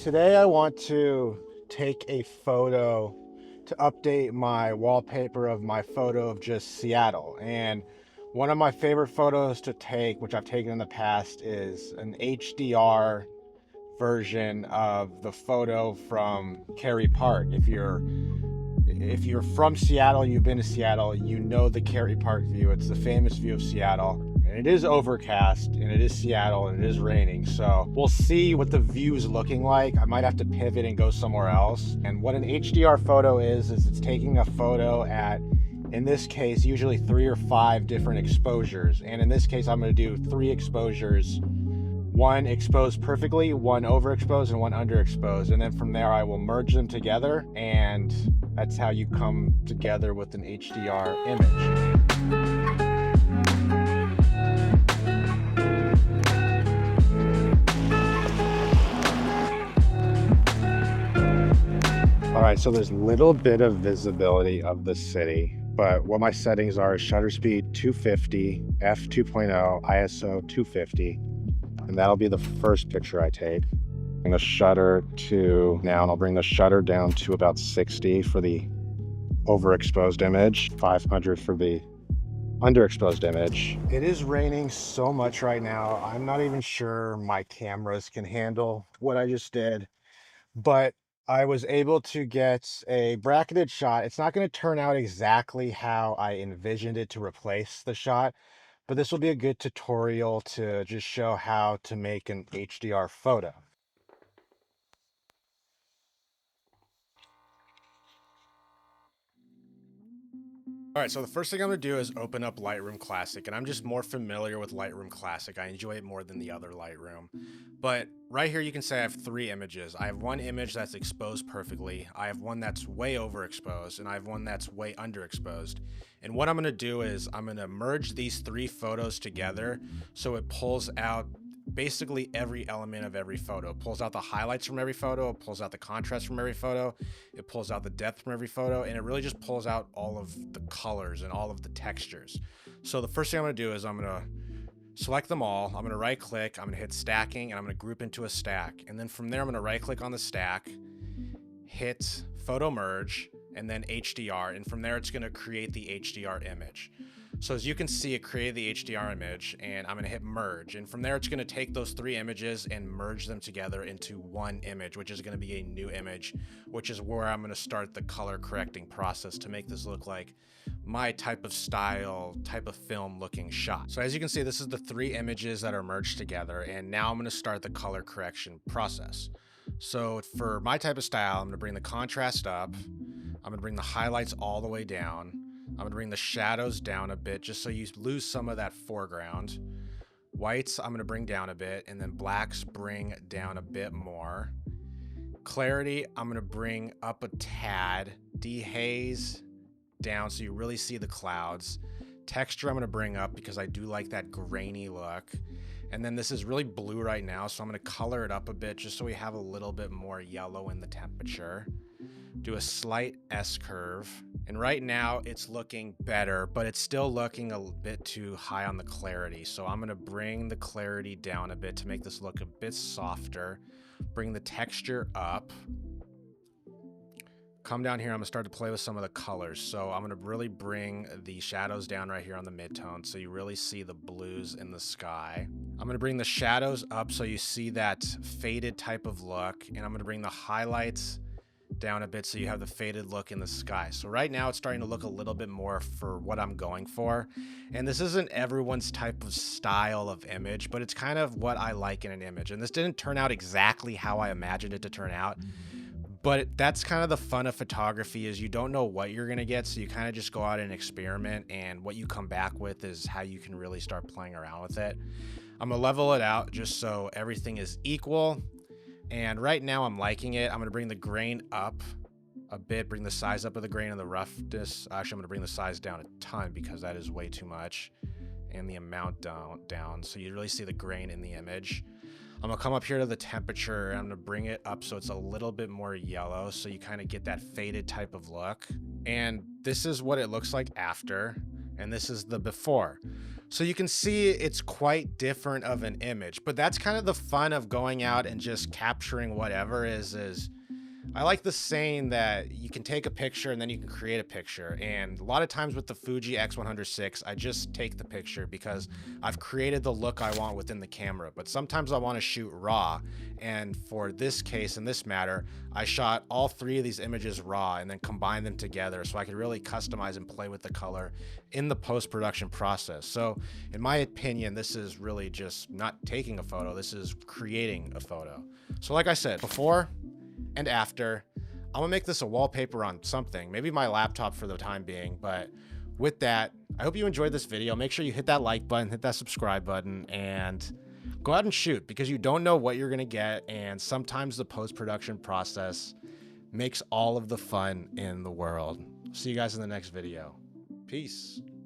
Today I want to take a photo to update my wallpaper of my photo of just Seattle. And one of my favorite photos to take, which I've taken in the past, is an HDR version of the photo from Cary Park. If you're from Seattle, you've been to Seattle, you know the Cary Park view. It's the famous view of Seattle. And it is overcast, and it is Seattle, and it is raining. So we'll see what the view is looking like. I might have to pivot and go somewhere else. And what an HDR photo is it's taking a photo at, in this case, usually 3 or 5 different exposures. And in this case, I'm going to do 3 exposures. One exposed perfectly, one overexposed, and one underexposed. And then from there, I will merge them together, and that's how you come together with an HDR image. All right, so there's a little bit of visibility of the city, but what my settings are is shutter speed 250, f2.0, ISO 250, and that'll be the first picture I take. Bring the shutter to now, and I'll bring the shutter down to about 60 for the overexposed image, 500 for the underexposed image. It is raining so much right now. I'm not even sure my cameras can handle what I just did, but I was able to get a bracketed shot. It's not going to turn out exactly how I envisioned it to replace the shot, but this will be a good tutorial to just show how to make an HDR photo. All right, so the first thing I'm gonna do is open up Lightroom Classic, and I'm just more familiar with Lightroom Classic. I enjoy it more than the other Lightroom. But right here, you can say I have 3 images. I have one image that's exposed perfectly, I have one that's way overexposed, and I have one that's way underexposed. And what I'm gonna do is I'm gonna merge these 3 photos together so it pulls out basically every element of every photo. It pulls out the highlights from every photo, it pulls out the contrast from every photo, it pulls out the depth from every photo, and it really just pulls out all of the colors and all of the textures. So the first thing I'm gonna do is I'm gonna select them all, I'm gonna right click, I'm gonna hit stacking, and I'm gonna group into a stack. And then from there, I'm gonna right click on the stack, hit photo merge, and then HDR. And from there, it's gonna create the HDR image. So as you can see, it created the HDR image, and I'm gonna hit merge. And from there, it's gonna take those 3 images and merge them together into one image, which is gonna be a new image, which is where I'm gonna start the color correcting process to make this look like my type of style, type of film looking shot. So as you can see, this is the 3 images that are merged together, and now I'm gonna start the color correction process. So for my type of style, I'm gonna bring the contrast up, I'm gonna bring the highlights all the way down, I'm gonna bring the shadows down a bit just so you lose some of that foreground. Whites, I'm gonna bring down a bit, and then blacks bring down a bit more. Clarity, I'm gonna bring up a tad. Dehaze down so you really see the clouds. Texture, I'm gonna bring up because I do like that grainy look. And then this is really blue right now, so I'm gonna color it up a bit just so we have a little bit more yellow in the temperature. Do a slight S curve. And right now it's looking better, but it's still looking a bit too high on the clarity. So I'm gonna bring the clarity down a bit to make this look a bit softer. Bring the texture up. Come down here, I'm gonna start to play with some of the colors. So I'm gonna really bring the shadows down right here on the midtone so you really see the blues in the sky. I'm gonna bring the shadows up so you see that faded type of look, and I'm gonna bring the highlights down a bit so you have the faded look in the sky. So right now it's starting to look a little bit more for what I'm going for. And this isn't everyone's type of style of image, but it's kind of what I like in an image. And this didn't turn out exactly how I imagined it to turn out. But that's kind of the fun of photography, is you don't know what you're gonna get, so you kind of just go out and experiment, and what you come back with is how you can really start playing around with it. I'm gonna level it out just so everything is equal. And right now I'm liking it. I'm gonna bring the grain up a bit, bring the size up of the grain and the roughness. Actually, I'm gonna bring the size down a ton because that is way too much. And the amount down so you really see the grain in the image. I'm gonna come up here to the temperature, and I'm gonna bring it up so it's a little bit more yellow so you kind of get that faded type of look. And this is what it looks like after. and this is the before. So you can see it's quite different of an image, but that's kind of the fun of going out and just capturing whatever is I like the saying that you can take a picture and then you can create a picture. And a lot of times with the Fuji X100VI, I just take the picture because I've created the look I want within the camera. But sometimes I want to shoot raw. And for this case, in this matter, I shot all three of these images raw and then combined them together so I could really customize and play with the color in the post-production process. So in my opinion, this is really just not taking a photo. This is creating a photo. So like I said, before and after, I'm gonna make this a wallpaper on something, maybe my laptop for the time being. But with that, I hope you enjoyed this video. Make sure you hit that like button, hit that subscribe button, and go out and shoot, because you don't know what you're gonna get, and sometimes the post-production process makes all of the fun in the world. See you guys in the next video. Peace.